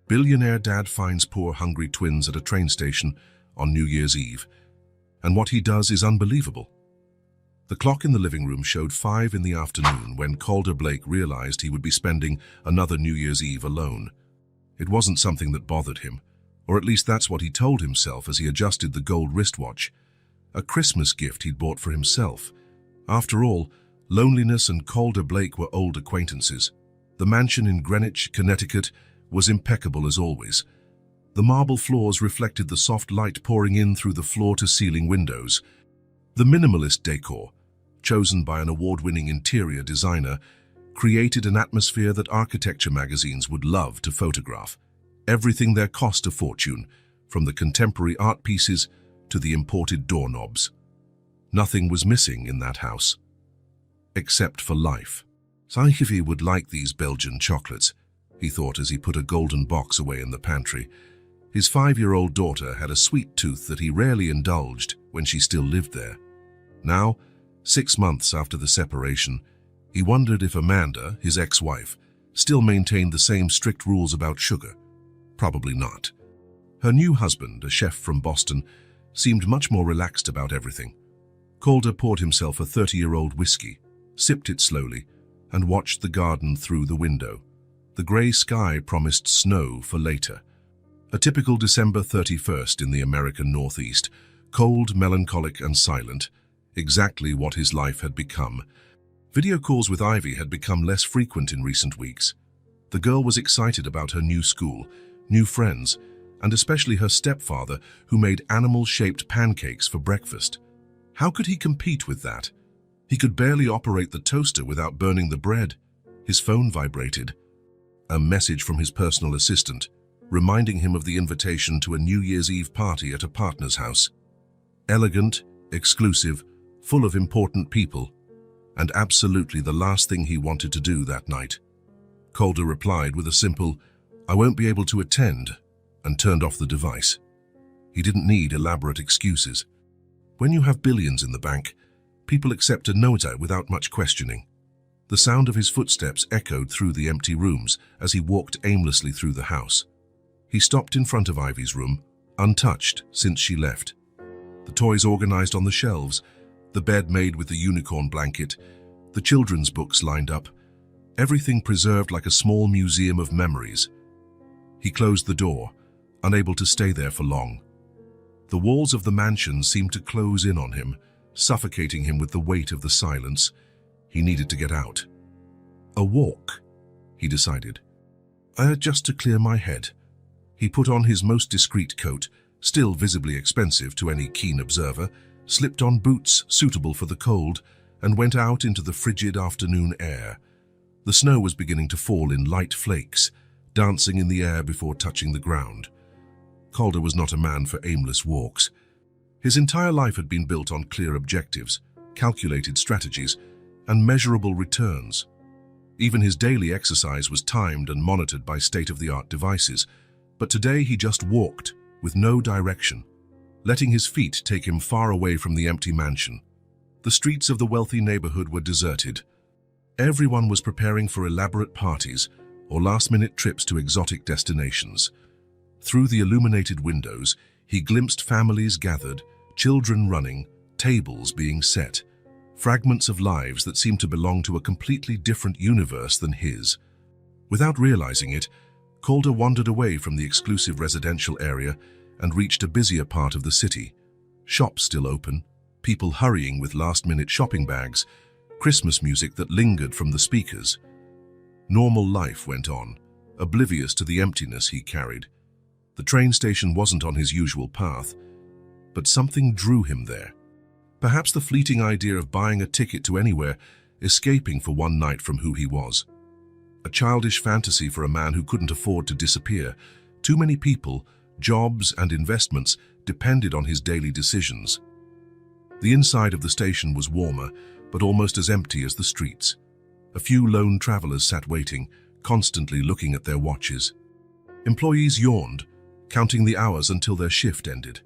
Billionaire dad finds poor hungry twins at a train station on New Year's Eve, and what he does is unbelievable. The clock in the living room showed 5 in the afternoon when Calder Blake realized he would be spending another New Year's Eve alone. It wasn't something that bothered him, or at least that's what he told himself as he adjusted the gold wristwatch, a Christmas gift he'd bought for himself. After all, loneliness and Calder Blake were old acquaintances. The mansion in Greenwich, Connecticut, was impeccable as always. The marble floors reflected the soft light pouring in through the floor-to-ceiling windows. The minimalist decor, chosen by an award-winning interior designer, created an atmosphere that architecture magazines would love to photograph. Everything there cost a fortune, from the contemporary art pieces to the imported doorknobs. Nothing was missing in that house, except for life. Ivy would like these Belgian chocolates, he thought as he put a golden box away in the pantry. His 5-year-old daughter had a sweet tooth that he rarely indulged when she still lived there. Now, 6 months after the separation, he wondered if Amanda, his ex-wife, still maintained the same strict rules about sugar. Probably not. Her new husband, a chef from Boston, seemed much more relaxed about everything. Calder poured himself a 30-year-old whiskey, sipped it slowly, and watched the garden through the window. The grey sky promised snow for later. A typical December 31st in the American Northeast, cold, melancholic and silent, exactly what his life had become. Video calls with Ivy had become less frequent in recent weeks. The girl was excited about her new school, new friends, and especially her stepfather, who made animal-shaped pancakes for breakfast. How could he compete with that? He could barely operate the toaster without burning the bread. His phone vibrated. A message from his personal assistant, reminding him of the invitation to a New Year's Eve party at a partner's house. Elegant, exclusive, full of important people, and absolutely the last thing he wanted to do that night. Calder replied with a simple, "I won't be able to attend," and turned off the device. He didn't need elaborate excuses. When you have billions in the bank, people accept a no without much questioning. The sound of his footsteps echoed through the empty rooms as he walked aimlessly through the house. He stopped in front of Ivy's room, untouched since she left. The toys organized on the shelves, the bed made with the unicorn blanket, the children's books lined up, everything preserved like a small museum of memories. He closed the door, unable to stay there for long. The walls of the mansion seemed to close in on him, suffocating him with the weight of the silence. He needed to get out. A walk, he decided. Just to clear my head. He put on his most discreet coat, still visibly expensive to any keen observer, slipped on boots suitable for the cold, and went out into the frigid afternoon air. The snow was beginning to fall in light flakes, dancing in the air before touching the ground. Calder was not a man for aimless walks. His entire life had been built on clear objectives, calculated strategies, and measurable returns. Even his daily exercise was timed and monitored by state-of-the-art devices, but today he just walked, with no direction, letting his feet take him far away from the empty mansion. The streets of the wealthy neighborhood were deserted. Everyone was preparing for elaborate parties or last-minute trips to exotic destinations. Through the illuminated windows, he glimpsed families gathered, children running, tables being set, fragments of lives that seemed to belong to a completely different universe than his. Without realizing it, Calder wandered away from the exclusive residential area and reached a busier part of the city. Shops still open, people hurrying with last-minute shopping bags, Christmas music that lingered from the speakers. Normal life went on, oblivious to the emptiness he carried. The train station wasn't on his usual path, but something drew him there. Perhaps the fleeting idea of buying a ticket to anywhere, escaping for one night from who he was. A childish fantasy for a man who couldn't afford to disappear. Too many people, jobs and investments depended on his daily decisions. The inside of the station was warmer, but almost as empty as the streets. A few lone travelers sat waiting, constantly looking at their watches. Employees yawned, counting the hours until their shift ended.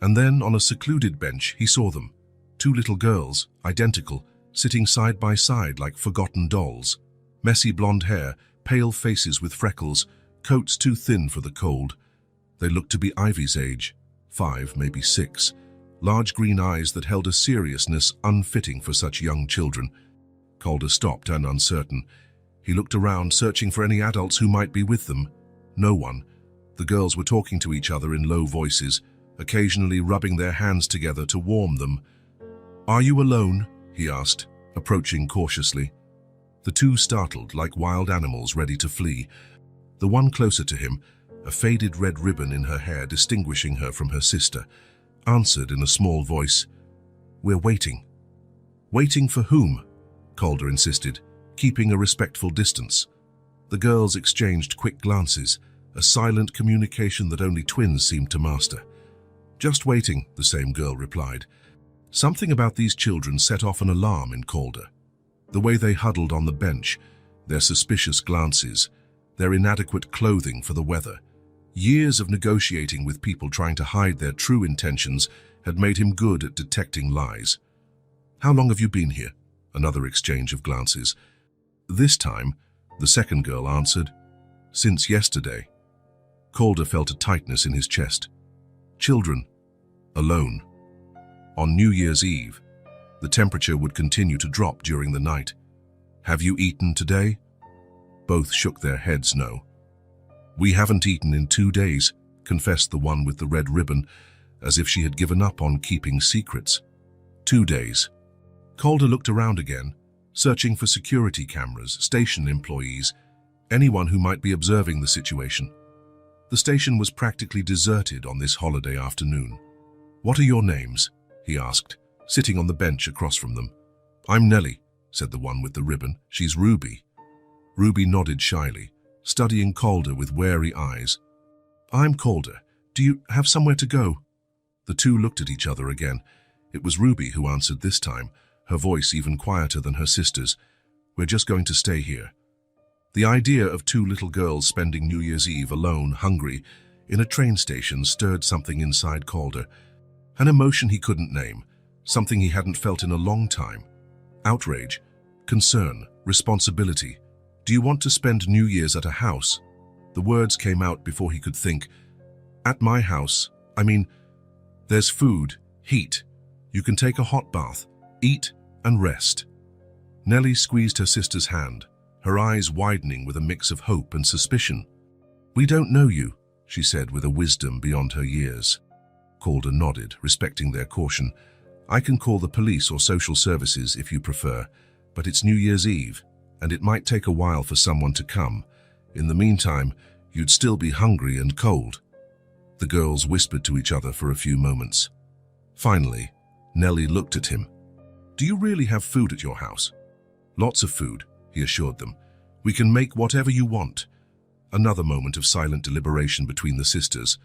And then, on a secluded bench, he saw them. 2 little girls, identical, sitting side by side like forgotten dolls. Messy blonde hair, pale faces with freckles, coats too thin for the cold. They looked to be Ivy's age, 5, maybe 6, large green eyes that held a seriousness unfitting for such young children. Calder stopped and uncertain. He looked around, searching for any adults who might be with them. No one. The girls were talking to each other in low voices, occasionally rubbing their hands together to warm them. "Are you alone?" he asked, approaching cautiously. The two startled, like wild animals ready to flee. The one closer to him, a faded red ribbon in her hair distinguishing her from her sister, answered in a small voice, "We're waiting." "Waiting for whom?" Calder insisted, keeping a respectful distance. The girls exchanged quick glances, a silent communication that only twins seemed to master. "Just waiting," the same girl replied. Something about these children set off an alarm in Calder. The way they huddled on the bench, their suspicious glances, their inadequate clothing for the weather. Years of negotiating with people trying to hide their true intentions had made him good at detecting lies. "How long have you been here?" Another exchange of glances. This time, the second girl answered, "Since yesterday." Calder felt a tightness in his chest. Children. Alone. On New Year's Eve, the temperature would continue to drop during the night. "Have you eaten today?" Both shook their heads no. "We haven't eaten in 2 days," confessed the one with the red ribbon, as if she had given up on keeping secrets. 2 days. Calder looked around again, searching for security cameras, station employees, anyone who might be observing the situation. The station was practically deserted on this holiday afternoon. "What are your names?" he asked, sitting on the bench across from them. "I'm Nellie," said the one with the ribbon. "She's Ruby." Ruby nodded shyly, studying Calder with wary eyes. "I'm Calder. Do you have somewhere to go?" The two looked at each other again. It was Ruby who answered this time, her voice even quieter than her sister's. "We're just going to stay here." The idea of two little girls spending New Year's Eve alone, hungry, in a train station stirred something inside Calder. An emotion he couldn't name, something he hadn't felt in a long time. Outrage, concern, responsibility. "Do you want to spend New Year's at a house?" The words came out before he could think. "At my house, I mean, there's food, heat. You can take a hot bath, eat and rest." Nellie squeezed her sister's hand, her eyes widening with a mix of hope and suspicion. "We don't know you," she said with a wisdom beyond her years. Calder nodded, respecting their caution. "I can call the police or social services if you prefer, but it's New Year's Eve, and it might take a while for someone to come. In the meantime, you'd still be hungry and cold." The girls whispered to each other for a few moments. Finally, Nellie looked at him. "Do you really have food at your house?" "Lots of food," he assured them. "We can make whatever you want." Another moment of silent deliberation between the sisters.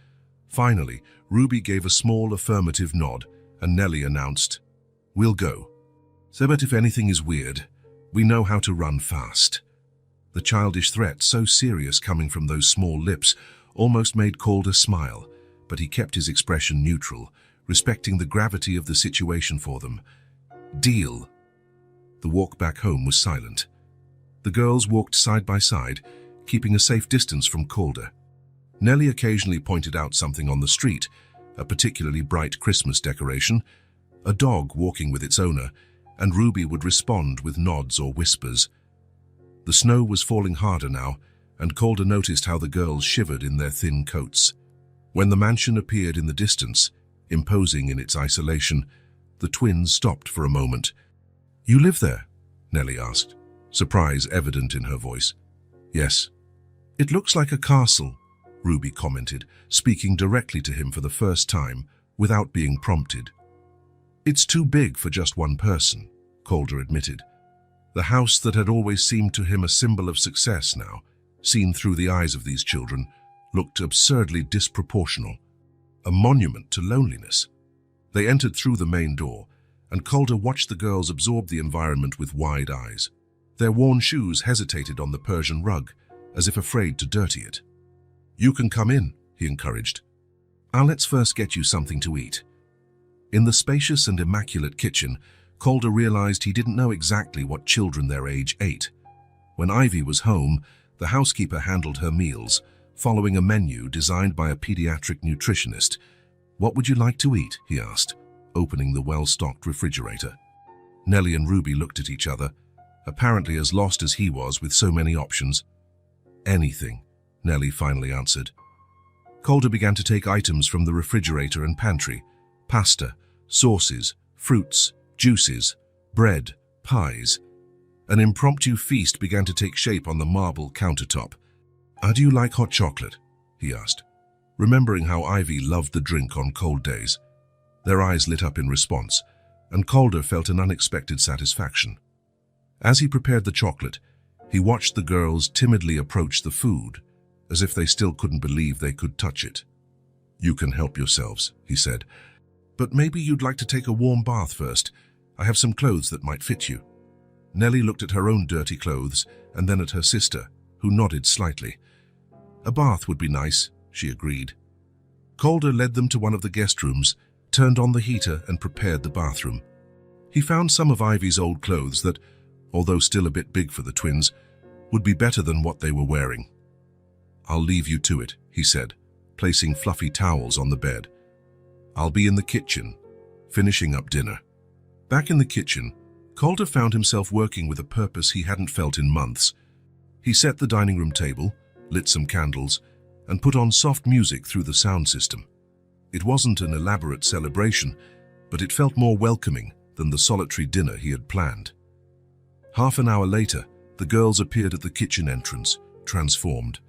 Finally, Ruby gave a small affirmative nod, and Nellie announced, "We'll go. So but if anything is weird, we know how to run fast." The childish threat, so serious coming from those small lips, almost made Calder smile, but he kept his expression neutral, respecting the gravity of the situation for them. "Deal." The walk back home was silent. The girls walked side by side, keeping a safe distance from Calder. Nellie occasionally pointed out something on the street, a particularly bright Christmas decoration, a dog walking with its owner, and Ruby would respond with nods or whispers. The snow was falling harder now, and Calder noticed how the girls shivered in their thin coats. When the mansion appeared in the distance, imposing in its isolation, the twins stopped for a moment. "You live there?" Nellie asked, surprise evident in her voice. "Yes." "It looks like a castle," Ruby commented, speaking directly to him for the first time, without being prompted. "It's too big for just one person," Calder admitted. The house that had always seemed to him a symbol of success now, seen through the eyes of these children, looked absurdly disproportional, a monument to loneliness. They entered through the main door, and Calder watched the girls absorb the environment with wide eyes. Their worn shoes hesitated on the Persian rug, as if afraid to dirty it. "You can come in," he encouraged. "Let's first get you something to eat." In the spacious and immaculate kitchen, Calder realized he didn't know exactly what children their age ate. When Ivy was home, the housekeeper handled her meals, following a menu designed by a pediatric nutritionist. "What would you like to eat?" he asked, opening the well-stocked refrigerator. Nellie and Ruby looked at each other, apparently as lost as he was with so many options. "Anything," Nellie finally answered. Calder began to take items from the refrigerator and pantry: pasta, sauces, fruits, juices, bread, pies. An impromptu feast began to take shape on the marble countertop. "How do you like hot chocolate?" he asked, remembering how Ivy loved the drink on cold days. Their eyes lit up in response, and Calder felt an unexpected satisfaction. As he prepared the chocolate, he watched the girls timidly approach the food, as if they still couldn't believe they could touch it. "You can help yourselves," he said. "But maybe you'd like to take a warm bath first. I have some clothes that might fit you." Nellie looked at her own dirty clothes and then at her sister, who nodded slightly. "A bath would be nice," she agreed. Calder led them to one of the guest rooms, turned on the heater and prepared the bathroom. He found some of Ivy's old clothes that, although still a bit big for the twins, would be better than what they were wearing. "I'll leave you to it," he said, placing fluffy towels on the bed. "I'll be in the kitchen, finishing up dinner." Back in the kitchen, Calder found himself working with a purpose he hadn't felt in months. He set the dining room table, lit some candles, and put on soft music through the sound system. It wasn't an elaborate celebration, but it felt more welcoming than the solitary dinner he had planned. Half an hour later, the girls appeared at the kitchen entrance, transformed.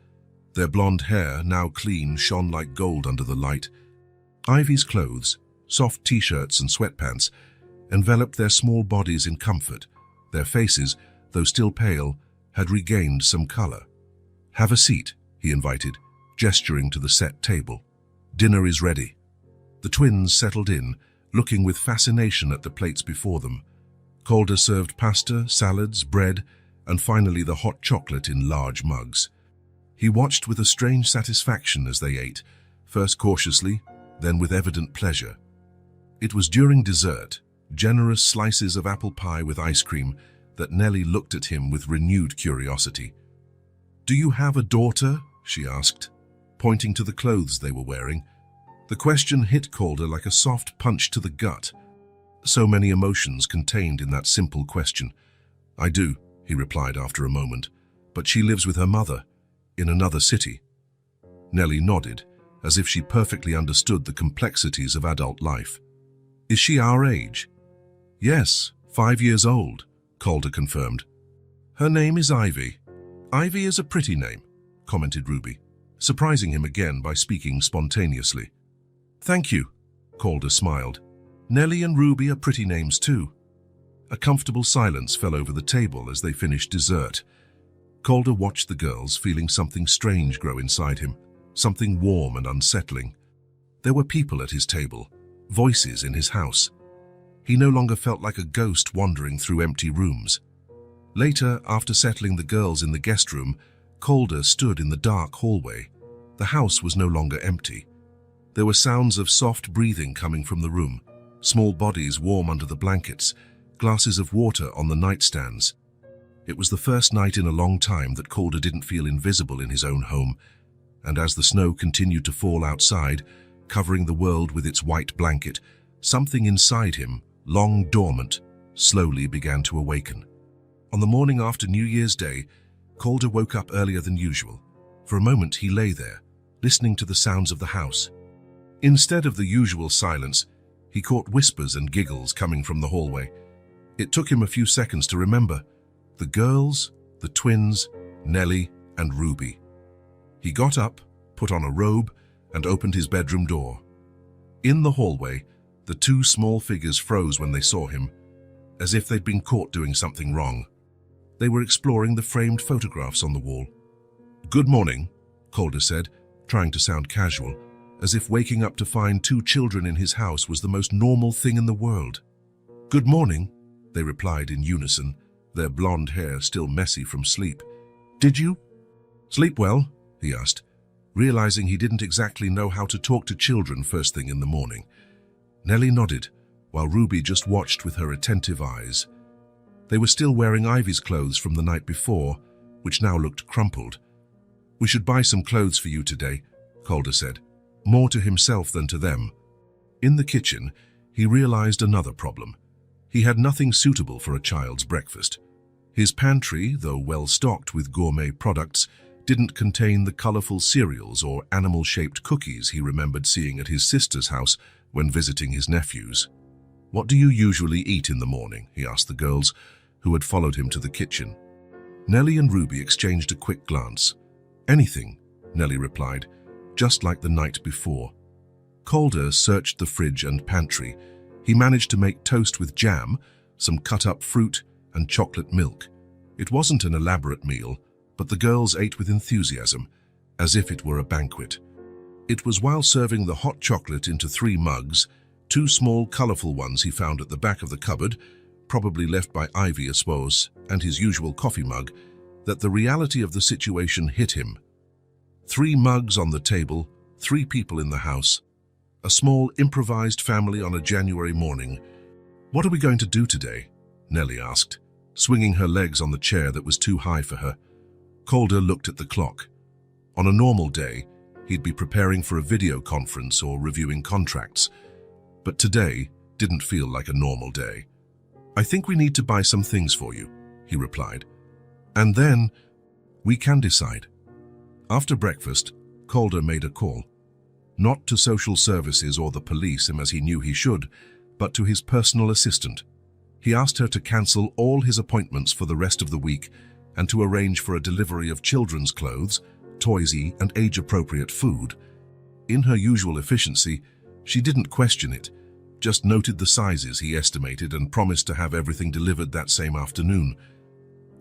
Their blonde hair, now clean, shone like gold under the light. Ivy's clothes, soft t-shirts and sweatpants, enveloped their small bodies in comfort. Their faces, though still pale, had regained some color. "Have a seat," he invited, gesturing to the set table. "Dinner is ready." The twins settled in, looking with fascination at the plates before them. Calder served pasta, salads, bread, and finally the hot chocolate in large mugs. He watched with a strange satisfaction as they ate, first cautiously, then with evident pleasure. It was during dessert, generous slices of apple pie with ice cream, that Nellie looked at him with renewed curiosity. "Do you have a daughter?" she asked, pointing to the clothes they were wearing. The question hit Calder like a soft punch to the gut. So many emotions contained in that simple question. "I do," he replied after a moment, "but she lives with her mother, in another city." Nellie nodded, as if she perfectly understood the complexities of adult life. "Is she our age?" "Yes, 5 years old," Calder confirmed. "Her name is Ivy." "Ivy is a pretty name," commented Ruby, surprising him again by speaking spontaneously. "Thank you," Calder smiled. "Nellie and Ruby are pretty names too." A comfortable silence fell over the table as they finished dessert. Calder watched the girls, feeling something strange grow inside him, something warm and unsettling. There were people at his table, voices in his house. He no longer felt like a ghost wandering through empty rooms. Later, after settling the girls in the guest room, Calder stood in the dark hallway. The house was no longer empty. There were sounds of soft breathing coming from the room, small bodies warm under the blankets, glasses of water on the nightstands. It was the first night in a long time that Calder didn't feel invisible in his own home, and as the snow continued to fall outside, covering the world with its white blanket, something inside him, long dormant, slowly began to awaken. On the morning after New Year's Day, Calder woke up earlier than usual. For a moment he lay there, listening to the sounds of the house. Instead of the usual silence, he caught whispers and giggles coming from the hallway. It took him a few seconds to remember. The girls, the twins, Nellie, and Ruby. He got up, put on a robe, and opened his bedroom door. In the hallway, the two small figures froze when they saw him, as if they'd been caught doing something wrong. They were exploring the framed photographs on the wall. "Good morning," Calder said, trying to sound casual, as if waking up to find two children in his house was the most normal thing in the world. "Good morning," they replied in unison, their blonde hair still messy from sleep. "Did you sleep well?" he asked, realizing he didn't exactly know how to talk to children first thing in the morning. Nellie nodded, while Ruby just watched with her attentive eyes. They were still wearing Ivy's clothes from the night before, which now looked crumpled. "We should buy some clothes for you today," Calder said, more to himself than to them. In the kitchen, he realized another problem. He had nothing suitable for a child's breakfast. His pantry, though well stocked with gourmet products, didn't contain the colorful cereals or animal-shaped cookies he remembered seeing at his sister's house when visiting his nephews. "What do you usually eat in the morning?" he asked the girls, who had followed him to the kitchen. Nellie and Ruby exchanged a quick glance. "Anything," Nellie replied, "just like the night before." Calder searched the fridge and pantry. He managed to make toast with jam, some cut-up fruit, and chocolate milk. It wasn't an elaborate meal, but the girls ate with enthusiasm, as if it were a banquet. It was while serving the hot chocolate into 3 mugs, 2 small, colorful ones he found at the back of the cupboard, probably left by Ivy, I suppose, and his usual coffee mug, that the reality of the situation hit him. 3 mugs on the table, 3 people in the house, a small improvised family on a January morning. "What are we going to do today?" Nellie asked, swinging her legs on the chair that was too high for her. Calder looked at the clock. On a normal day, he'd be preparing for a video conference or reviewing contracts. But today didn't feel like a normal day. "I think we need to buy some things for you," he replied. "And then we can decide." After breakfast, Calder made a call. Not to social services or the police, as he knew he should, but to his personal assistant. He asked her to cancel all his appointments for the rest of the week and to arrange for a delivery of children's clothes, toysy and age-appropriate food. In her usual efficiency, she didn't question it, just noted the sizes he estimated and promised to have everything delivered that same afternoon.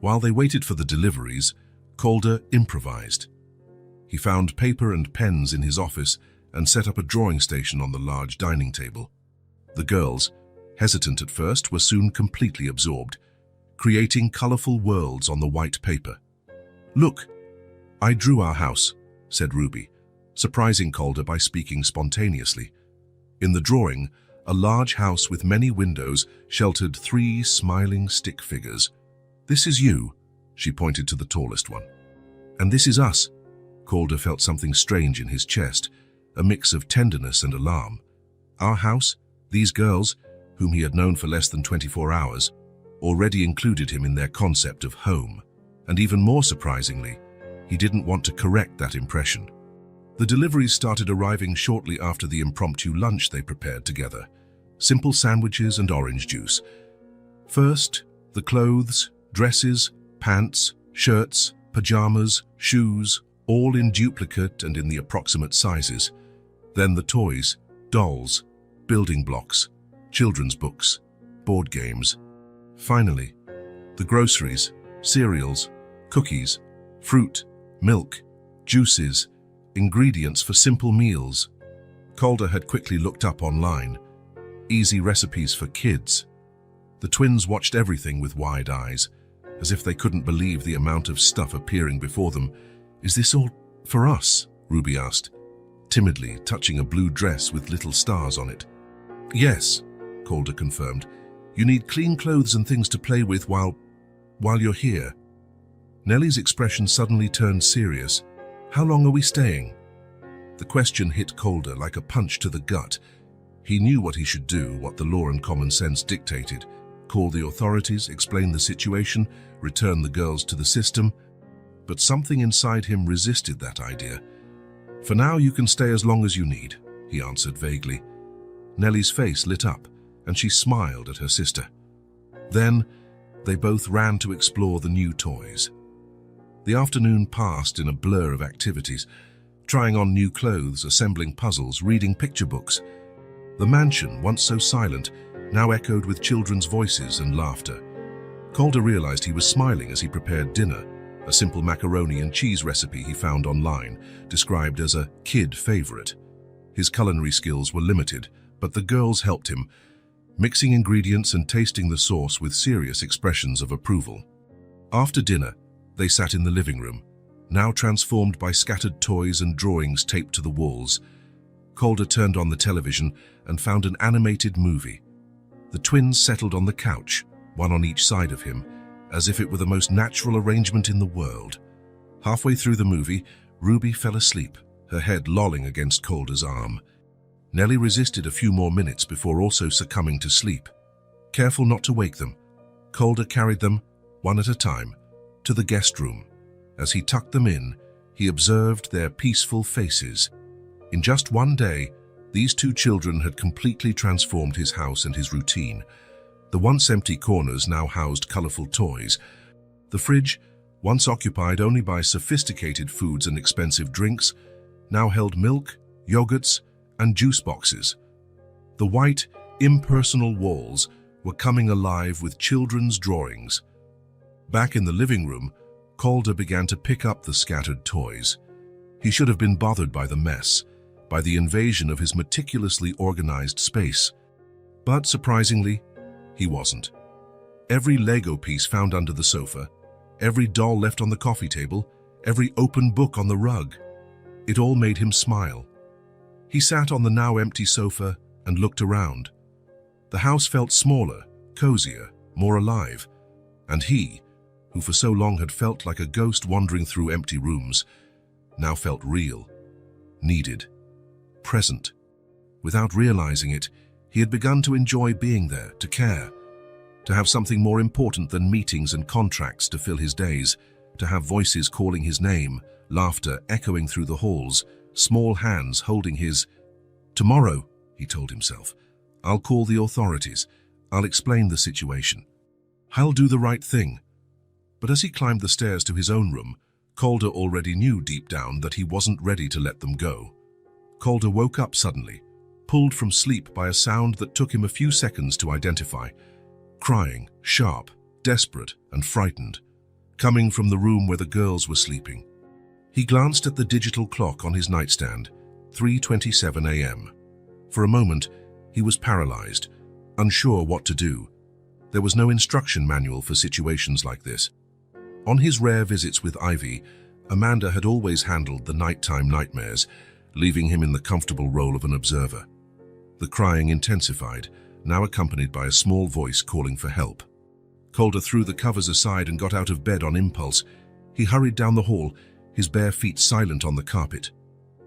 While they waited for the deliveries, Calder improvised. He found paper and pens in his office and set up a drawing station on the large dining table. The girls, hesitant at first, were soon completely absorbed, creating colorful worlds on the white paper. "Look, I drew our house," said Ruby, surprising Calder by speaking spontaneously. In the drawing, a large house with many windows sheltered 3 smiling stick figures. "This is you," she pointed to the tallest one. "And this is us." Calder felt something strange in his chest, a mix of tenderness and alarm. Our house, these girls, whom he had known for less than 24 hours, already included him in their concept of home. And even more surprisingly, he didn't want to correct that impression. The deliveries started arriving shortly after the impromptu lunch they prepared together. Simple sandwiches and orange juice. First, the clothes, dresses, pants, shirts, pajamas, shoes, all in duplicate and in the approximate sizes. Then the toys, dolls, building blocks, children's books, board games. Finally, the groceries, cereals, cookies, fruit, milk, juices, ingredients for simple meals. Calder had quickly looked up online. Easy recipes for kids. The twins watched everything with wide eyes, as if they couldn't believe the amount of stuff appearing before them. "Is this all for us?" Ruby asked, timidly touching a blue dress with little stars on it. "Yes," Calder confirmed. "You need clean clothes and things to play with while you're here." Nellie's expression suddenly turned serious. "How long are we staying?" The question hit Calder like a punch to the gut. He knew what he should do, what the law and common sense dictated. Call the authorities, explain the situation, return the girls to the system. But something inside him resisted that idea. "For now, you can stay as long as you need," he answered vaguely. Nellie's face lit up, and she smiled at her sister. Then, they both ran to explore the new toys. The afternoon passed in a blur of activities, trying on new clothes, assembling puzzles, reading picture books. The mansion, once so silent, now echoed with children's voices and laughter. Calder realized he was smiling as he prepared dinner, a simple macaroni and cheese recipe he found online, described as a kid favorite. His culinary skills were limited, but the girls helped him, mixing ingredients and tasting the sauce with serious expressions of approval. After dinner, they sat in the living room, now transformed by scattered toys and drawings taped to the walls. Calder turned on the television and found an animated movie. The twins settled on the couch, one on each side of him, as if it were the most natural arrangement in the world. Halfway through the movie, Ruby fell asleep, her head lolling against Calder's arm. Nellie resisted a few more minutes before also succumbing to sleep. Careful not to wake them, Calder carried them, one at a time, to the guest room. As he tucked them in, he observed their peaceful faces. In just one day, these two children had completely transformed his house and his routine. The once empty corners now housed colorful toys. The fridge, once occupied only by sophisticated foods and expensive drinks, now held milk, yogurts, and juice boxes. The white, impersonal walls were coming alive with children's drawings. Back in the living room, Calder began to pick up the scattered toys. He should have been bothered by the mess, by the invasion of his meticulously organized space. But surprisingly, he wasn't. Every Lego piece found under the sofa, every doll left on the coffee table, every open book on the rug, it all made him smile. He sat on the now empty sofa and looked around. The house felt smaller, cozier, more alive, and he, who for so long had felt like a ghost wandering through empty rooms, now felt real, needed, present. Without realizing it, he had begun to enjoy being there, to care, to have something more important than meetings and contracts to fill his days, to have voices calling his name, laughter echoing through the halls, small hands holding his. "Tomorrow," he told himself, "I'll call the authorities. I'll explain the situation. I'll do the right thing." But as he climbed the stairs to his own room, Calder already knew deep down that he wasn't ready to let them go. Calder woke up suddenly, pulled from sleep by a sound that took him a few seconds to identify. Crying, sharp, desperate, and frightened, coming from the room where the girls were sleeping. He glanced at the digital clock on his nightstand, 3:27 a.m. For a moment, he was paralyzed, unsure what to do. There was no instruction manual for situations like this. On his rare visits with Ivy, Amanda had always handled the nighttime nightmares, leaving him in the comfortable role of an observer. The crying intensified, now accompanied by a small voice calling for help. Calder threw the covers aside and got out of bed on impulse. He hurried down the hall, his bare feet silent on the carpet.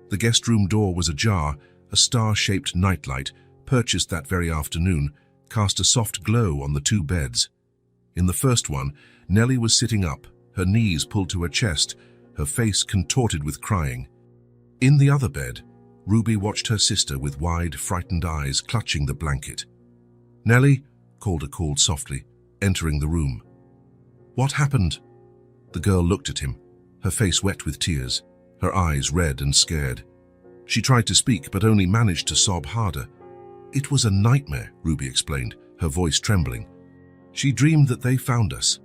The guest room door was ajar. A star-shaped nightlight, purchased that very afternoon, cast a soft glow on the two beds. In the first one, Nellie was sitting up, her knees pulled to her chest, her face contorted with crying. In the other bed, Ruby watched her sister with wide, frightened eyes clutching the blanket. "Nellie," Calder called softly, entering the room. "What happened?" The girl looked at him, her face wet with tears, her eyes red and scared. She tried to speak, but only managed to sob harder. "It was a nightmare," Ruby explained, her voice trembling. "She dreamed that they found us."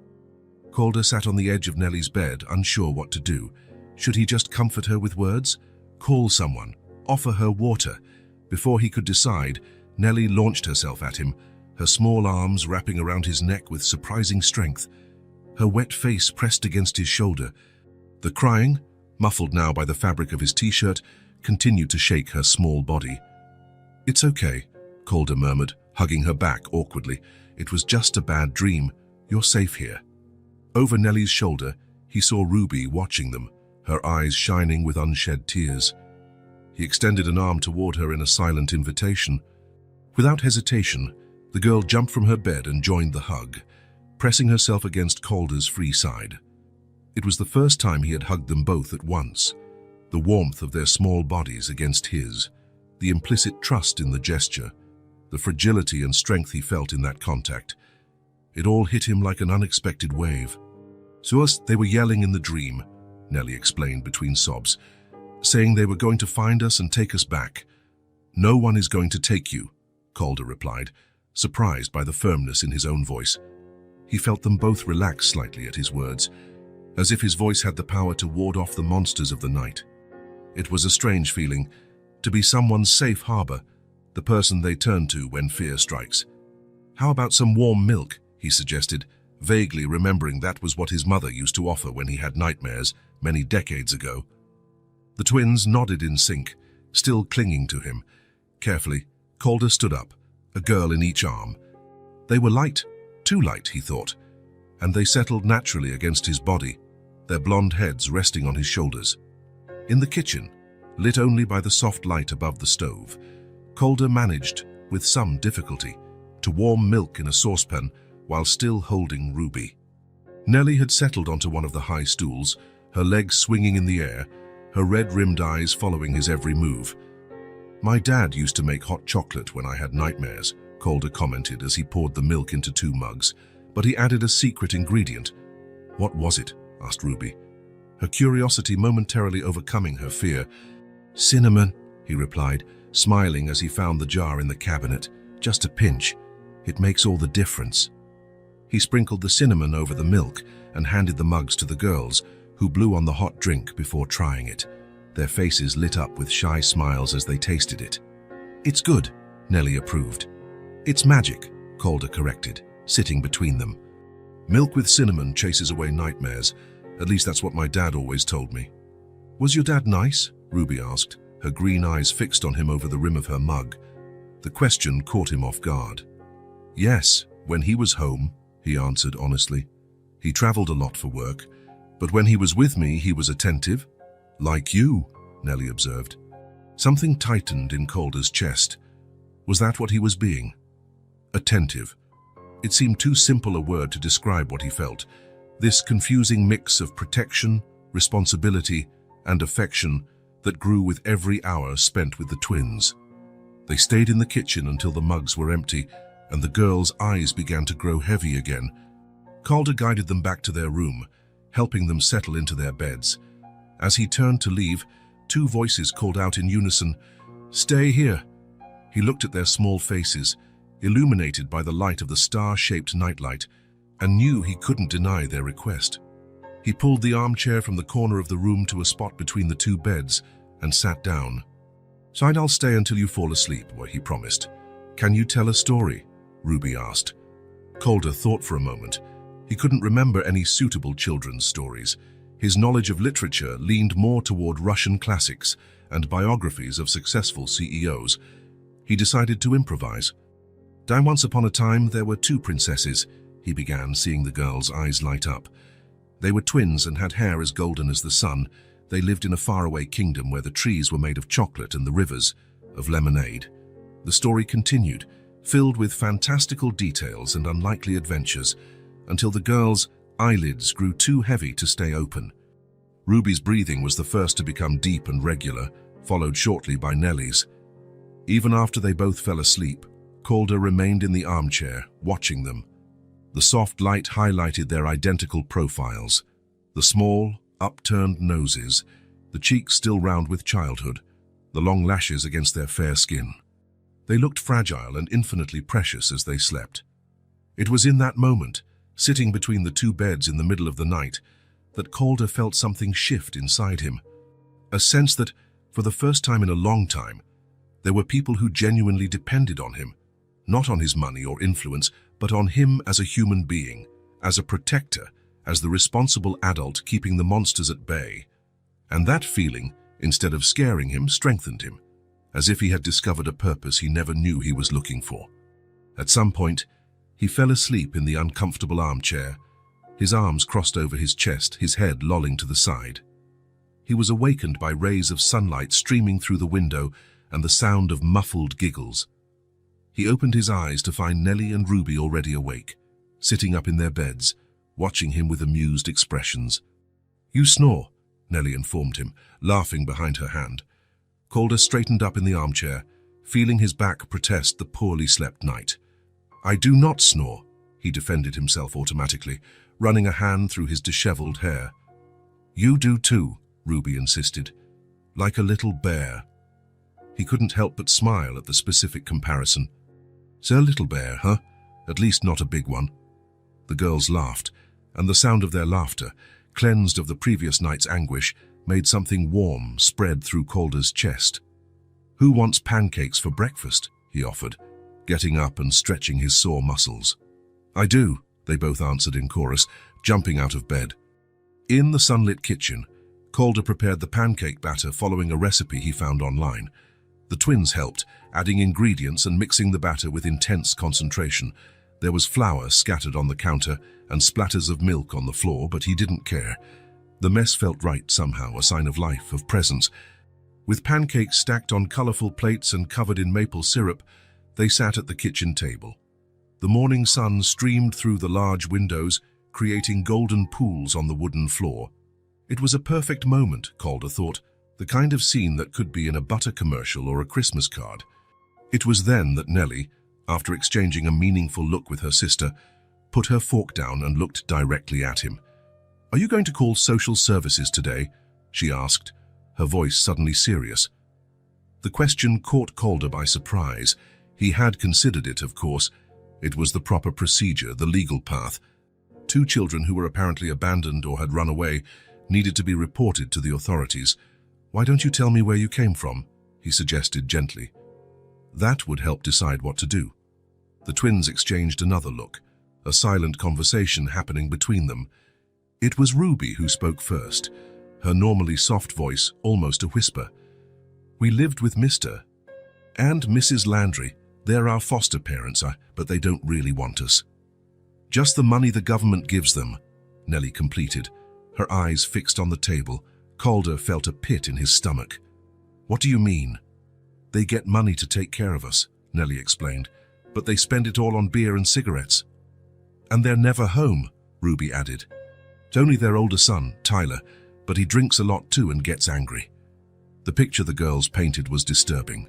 Calder sat on the edge of Nellie's bed, unsure what to do. Should he just comfort her with words? Call someone? Offer her water? Before he could decide, Nellie launched herself at him, her small arms wrapping around his neck with surprising strength. Her wet face pressed against his shoulder. The crying, muffled now by the fabric of his t-shirt, continued to shake her small body. "It's okay," Calder murmured, hugging her back awkwardly. "It was just a bad dream. You're safe here." Over Nellie's shoulder, he saw Ruby watching them, her eyes shining with unshed tears. He extended an arm toward her in a silent invitation. Without hesitation, the girl jumped from her bed and joined the hug, pressing herself against Calder's free side. It was the first time he had hugged them both at once. The warmth of their small bodies against his, the implicit trust in the gesture, the fragility and strength he felt in that contact. It all hit him like an unexpected wave. "So they were yelling in the dream," Nellie explained between sobs, "saying they were going to find us and take us back." "No one is going to take you," Calder replied, surprised by the firmness in his own voice. He felt them both relax slightly at his words, as if his voice had the power to ward off the monsters of the night. It was a strange feeling, to be someone's safe harbor, the person they turn to when fear strikes. "How about some warm milk?" he suggested, vaguely remembering that was what his mother used to offer when he had nightmares many decades ago. The twins nodded in sync, still clinging to him. Carefully, Calder stood up, a girl in each arm. They were light, too light, he thought, and they settled naturally against his body, their blonde heads resting on his shoulders. In the kitchen, lit only by the soft light above the stove, Calder managed, with some difficulty, to warm milk in a saucepan while still holding Ruby. Nellie had settled onto one of the high stools, her legs swinging in the air, her red-rimmed eyes following his every move. "My dad used to make hot chocolate when I had nightmares," Calder commented as he poured the milk into 2 mugs, but he added a secret ingredient. "What was it?" asked Ruby, her curiosity momentarily overcoming her fear. "Cinnamon," he replied, smiling as he found the jar in the cabinet. "Just a pinch. It makes all the difference." He sprinkled the cinnamon over the milk and handed the mugs to the girls, who blew on the hot drink before trying it. Their faces lit up with shy smiles as they tasted it. "It's good," Nellie approved. "It's magic," Calder corrected, sitting between them. "Milk with cinnamon chases away nightmares. At least that's what my dad always told me." "Was your dad nice?" Ruby asked, her green eyes fixed on him over the rim of her mug. The question caught him off guard. "Yes, when he was home," he answered honestly. "He traveled a lot for work, but when he was with me, he was attentive." "Like you," Nellie observed. Something tightened in Calder's chest. Was that what he was being? Attentive. It seemed too simple a word to describe what he felt. This confusing mix of protection, responsibility, and affection that grew with every hour spent with the twins. They stayed in the kitchen until the mugs were empty, and the girls' eyes began to grow heavy again. Calder guided them back to their room, helping them settle into their beds. As he turned to leave, 2 voices called out in unison, "Stay here." He looked at their small faces, illuminated by the light of the star-shaped nightlight, and knew he couldn't deny their request. He pulled the armchair from the corner of the room to a spot between the 2 beds and sat down. "So I'll stay until you fall asleep," he promised. "Can you tell a story?" Ruby asked. Calder thought for a moment. He couldn't remember any suitable children's stories. His knowledge of literature leaned more toward Russian classics and biographies of successful CEOs. He decided to improvise. "Down once upon a time, there were 2 princesses," he began, seeing the girls' eyes light up. "They were twins and had hair as golden as the sun. They lived in a faraway kingdom where the trees were made of chocolate and the rivers of lemonade." The story continued, filled with fantastical details and unlikely adventures, until the girls' eyelids grew too heavy to stay open. Ruby's breathing was the first to become deep and regular, followed shortly by Nellie's. Even after they both fell asleep, Calder remained in the armchair, watching them. The soft light highlighted their identical profiles, the small, upturned noses, the cheeks still round with childhood, the long lashes against their fair skin. They looked fragile and infinitely precious as they slept. It was in that moment, sitting between the 2 beds in the middle of the night, that Calder felt something shift inside him. A sense that, for the first time in a long time, there were people who genuinely depended on him, not on his money or influence, but on him as a human being, as a protector, as the responsible adult keeping the monsters at bay. And that feeling, instead of scaring him, strengthened him, as if he had discovered a purpose he never knew he was looking for. At some point, he fell asleep in the uncomfortable armchair, his arms crossed over his chest, his head lolling to the side. He was awakened by rays of sunlight streaming through the window and the sound of muffled giggles. He opened his eyes to find Nellie and Ruby already awake, sitting up in their beds, watching him with amused expressions. "You snore," Nellie informed him, laughing behind her hand. Calder straightened up in the armchair, feeling his back protest the poorly slept night. "I do not snore," he defended himself automatically, running a hand through his disheveled hair. "You do too," Ruby insisted, "like a little bear." He couldn't help but smile at the specific comparison. "So a little bear, huh? At least not a big one." The girls laughed, and the sound of their laughter, cleansed of the previous night's anguish, made something warm spread through Calder's chest. "Who wants pancakes for breakfast?" he offered, getting up and stretching his sore muscles. "I do," they both answered in chorus, jumping out of bed. In the sunlit kitchen, Calder prepared the pancake batter following a recipe he found online. The twins helped, adding ingredients and mixing the batter with intense concentration. There was flour scattered on the counter and splatters of milk on the floor, but he didn't care. The mess felt right somehow, a sign of life, of presence. With pancakes stacked on colorful plates and covered in maple syrup, they sat at the kitchen table. The morning sun streamed through the large windows, creating golden pools on the wooden floor. It was a perfect moment, Calder thought, the kind of scene that could be in a butter commercial or a Christmas card. It was then that Nellie, after exchanging a meaningful look with her sister, put her fork down and looked directly at him. "Are you going to call social services today?" she asked, her voice suddenly serious. The question caught Calder by surprise. He had considered it, of course. It was the proper procedure, the legal path. 2 children who were apparently abandoned or had run away needed to be reported to the authorities. "Why don't you tell me where you came from?" he suggested gently. That would help decide what to do. The twins exchanged another look, a silent conversation happening between them. It was Ruby who spoke first, her normally soft voice almost a whisper. "We lived with Mr. and Mrs. Landry. They're our foster parents, but they don't really want us." "Just the money the government gives them," Nellie completed, her eyes fixed on the table. Calder felt a pit in his stomach. "What do you mean?" "They get money to take care of us," Nellie explained, "but they spend it all on beer and cigarettes." "And they're never home," Ruby added. "It's only their older son, Tyler, but he drinks a lot too and gets angry." The picture the girls painted was disturbing.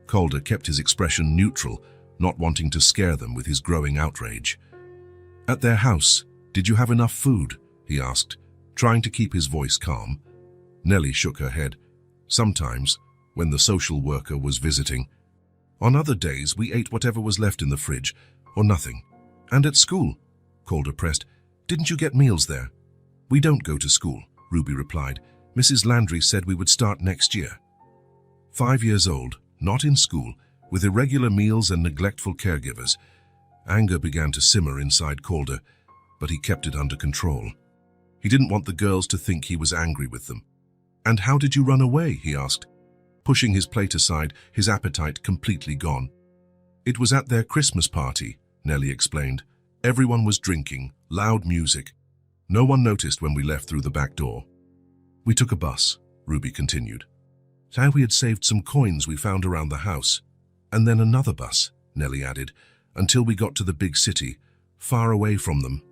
Calder kept his expression neutral, not wanting to scare them with his growing outrage. "At their house, did you have enough food?" he asked, trying to keep his voice calm. Nellie shook her head. "Sometimes, when the social worker was visiting. On other days, we ate whatever was left in the fridge, or nothing." "And at school?" Calder pressed. "Didn't you get meals there?" "We don't go to school," Ruby replied. "Mrs. Landry said we would start next year." 5 years old, not in school, with irregular meals and neglectful caregivers. Anger began to simmer inside Calder, but he kept it under control. He didn't want the girls to think he was angry with them. "And how did you run away?" he asked, pushing his plate aside, his appetite completely gone. "It was at their Christmas party," Nellie explained. "Everyone was drinking, loud music. No one noticed when we left through the back door." "We took a bus," Ruby continued. "How we had saved some coins we found around the house. And then another bus," Nellie added, "until we got to the big city, far away from them."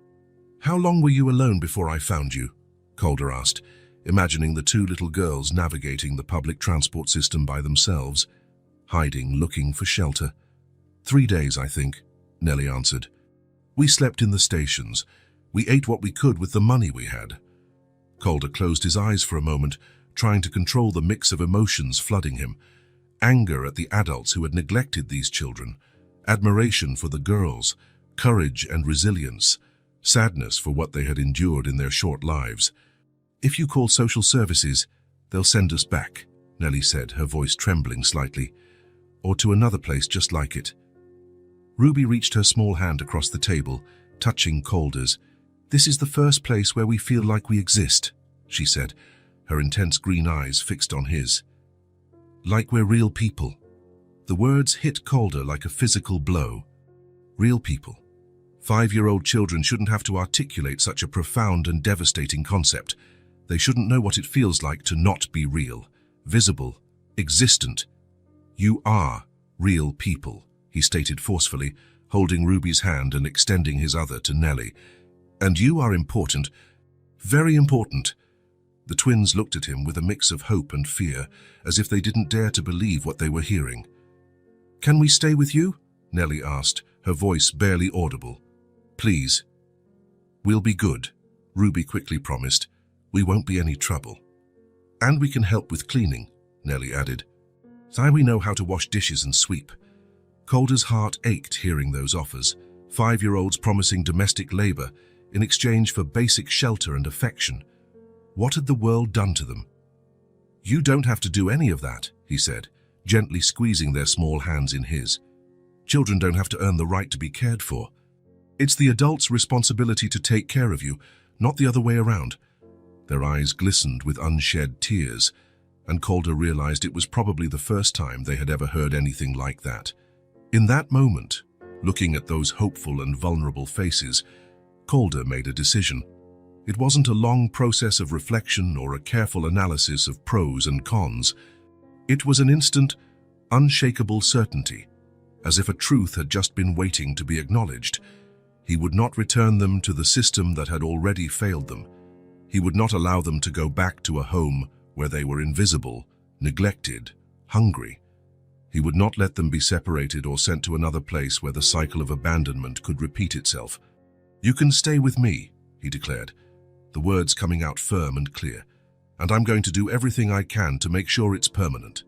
"How long were you alone before I found you?" Calder asked, imagining the 2 little girls navigating the public transport system by themselves, hiding, looking for shelter. 3 days, I think," Nellie answered. "We slept in the stations. We ate what we could with the money we had." Calder closed his eyes for a moment, trying to control the mix of emotions flooding him. Anger at the adults who had neglected these children, admiration for the girls, courage and resilience, sadness for what they had endured in their short lives. "If you call social services, they'll send us back," Nellie said, her voice trembling slightly. "Or to another place just like it." Ruby reached her small hand across the table, touching Calder's. "This is the first place where we feel like we exist," she said, her intense green eyes fixed on his. "Like we're real people." The words hit Calder like a physical blow. Real people. 5-year-old children shouldn't have to articulate such a profound and devastating concept. They shouldn't know what it feels like to not be real, visible, existent. "You are real people," he stated forcefully, holding Ruby's hand and extending his other to Nellie. "And you are important, very important." The twins looked at him with a mix of hope and fear, as if they didn't dare to believe what they were hearing. "Can we stay with you?" Nellie asked, her voice barely audible. "Please." "We'll be good," Ruby quickly promised. "We won't be any trouble. And we can help with cleaning," Nellie added. "So we know how to wash dishes and sweep." Calder's heart ached hearing those offers, 5-year-olds promising domestic labor in exchange for basic shelter and affection. What had the world done to them? "You don't have to do any of that," he said, gently squeezing their small hands in his. "Children don't have to earn the right to be cared for. It's the adult's responsibility to take care of you, not the other way around." Their eyes glistened with unshed tears, and Calder realized it was probably the first time they had ever heard anything like that. In that moment, looking at those hopeful and vulnerable faces, Calder made a decision. It wasn't a long process of reflection or a careful analysis of pros and cons. It was an instant, unshakable certainty, as if a truth had just been waiting to be acknowledged. He would not return them to the system that had already failed them. He would not allow them to go back to a home where they were invisible, neglected, hungry. He would not let them be separated or sent to another place where the cycle of abandonment could repeat itself. "You can stay with me," he declared, the words coming out firm and clear, "and I'm going to do everything I can to make sure it's permanent."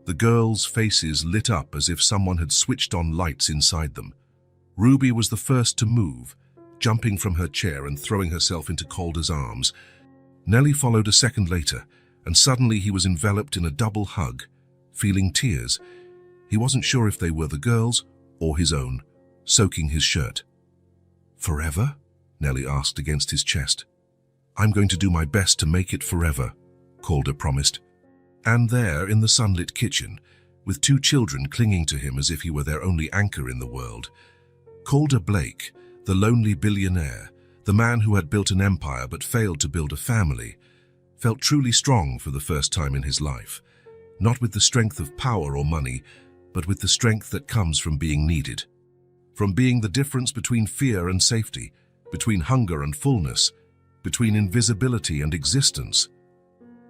The girls' faces lit up as if someone had switched on lights inside them. Ruby was the first to move, jumping from her chair and throwing herself into Calder's arms. Nellie followed a second later, and suddenly he was enveloped in a double hug, feeling tears. He wasn't sure if they were the girls' or his own, soaking his shirt. "Forever?" Nellie asked against his chest. "I'm going to do my best to make it forever," Calder promised. And there, in the sunlit kitchen, with two children clinging to him as if he were their only anchor in the world, Calder Blake, the lonely billionaire, the man who had built an empire but failed to build a family, felt truly strong for the first time in his life, not with the strength of power or money, but with the strength that comes from being needed, from being the difference between fear and safety, between hunger and fullness, between invisibility and existence.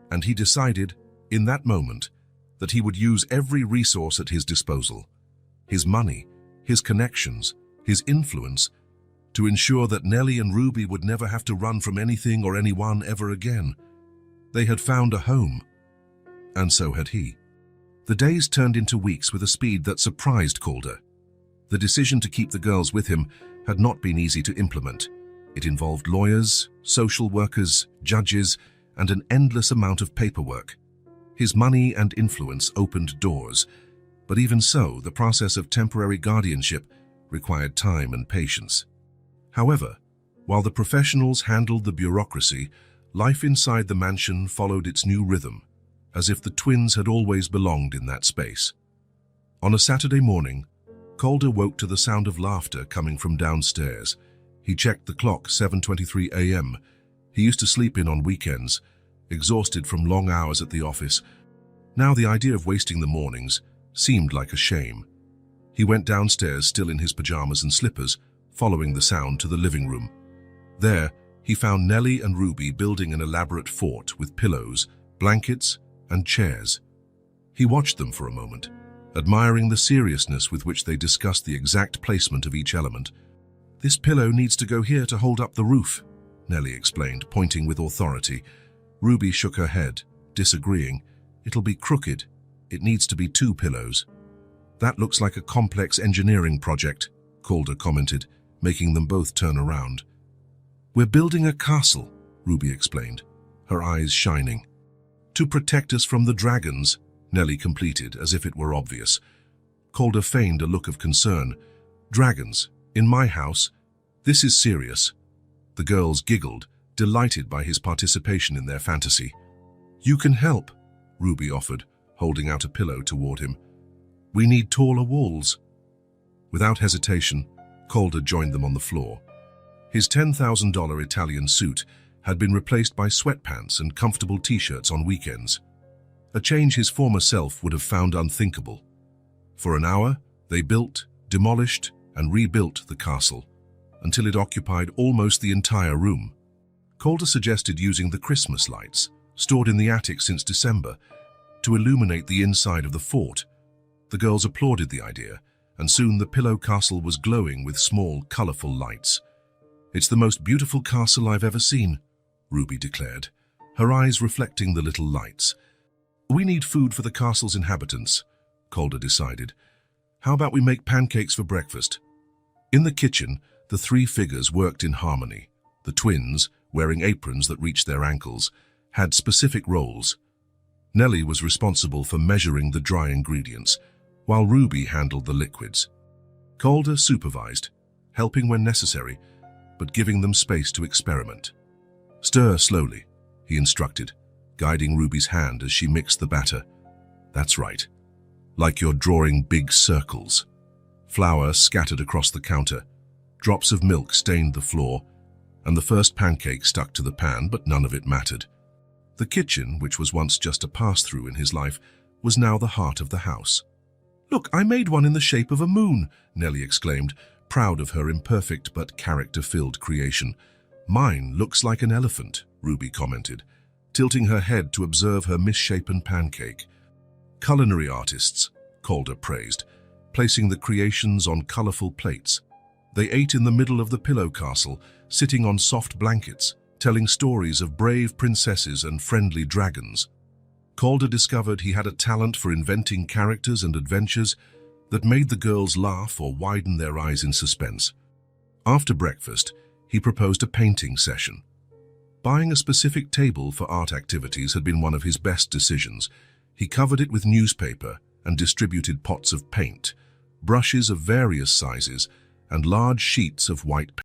And he decided, in that moment, that he would use every resource at his disposal, his money, his connections, his influence, to ensure that Nellie and Ruby would never have to run from anything or anyone ever again. They had found a home, and so had he. The days turned into weeks with a speed that surprised Calder. The decision to keep the girls with him had not been easy to implement. It involved lawyers, social workers, judges, and an endless amount of paperwork. His money and influence opened doors, but even so, the process of temporary guardianship required time and patience. However, while the professionals handled the bureaucracy, life inside the mansion followed its new rhythm, as if the twins had always belonged in that space. On a Saturday morning, Calder woke to the sound of laughter coming from downstairs. He checked the clock, 7:23 a.m. He used to sleep in on weekends, exhausted from long hours at the office. Now the idea of wasting the mornings seemed like a shame. He went downstairs, still in his pajamas and slippers, following the sound to the living room. There, he found Nellie and Ruby building an elaborate fort with pillows, blankets, and chairs. He watched them for a moment, admiring the seriousness with which they discussed the exact placement of each element. "This pillow needs to go here to hold up the roof," Nellie explained, pointing with authority. Ruby shook her head, disagreeing. "It'll be crooked. It needs to be two pillows." "That looks like a complex engineering project," Calder commented, making them both turn around. "We're building a castle," Ruby explained, her eyes shining. "To protect us from the dragons," Nellie completed, as if it were obvious. Calder feigned a look of concern. "Dragons? In my house? This is serious." The girls giggled, delighted by his participation in their fantasy. "You can help," Ruby offered, holding out a pillow toward him. "We need taller walls." Without hesitation, Calder joined them on the floor. His $10,000 Italian suit had been replaced by sweatpants and comfortable t-shirts on weekends, a change his former self would have found unthinkable. For an hour, they built, demolished, and rebuilt the castle, until it occupied almost the entire room. Calder suggested using the Christmas lights, stored in the attic since December, to illuminate the inside of the fort. The girls applauded the idea, and soon the pillow castle was glowing with small, colorful lights. "It's the most beautiful castle I've ever seen," Ruby declared, her eyes reflecting the little lights. "We need food for the castle's inhabitants," Calder decided. "How about we make pancakes for breakfast?" In the kitchen, the three figures worked in harmony. The twins, wearing aprons that reached their ankles, had specific roles. Nellie was responsible for measuring the dry ingredients, while Ruby handled the liquids. Calder supervised, helping when necessary, but giving them space to experiment. "Stir slowly," he instructed, guiding Ruby's hand as she mixed the batter. "That's right. Like you're drawing big circles." Flour scattered across the counter. Drops of milk stained the floor. and the first pancake stuck to the pan, but none of it mattered. The kitchen, which was once just a pass-through in his life, was now the heart of the house. "Look, I made one in the shape of a moon," Nellie exclaimed, proud of her imperfect but character-filled creation. "Mine looks like an elephant," Ruby commented, tilting her head to observe her misshapen pancake. "Culinary artists," Calder praised, placing the creations on colorful plates. They ate in the middle of the pillow castle, sitting on soft blankets, telling stories of brave princesses and friendly dragons. Calder discovered he had a talent for inventing characters and adventures that made the girls laugh or widen their eyes in suspense. After breakfast, he proposed a painting session. Buying a specific table for art activities had been one of his best decisions. He covered it with newspaper and distributed pots of paint, brushes of various sizes, and large sheets of white paper.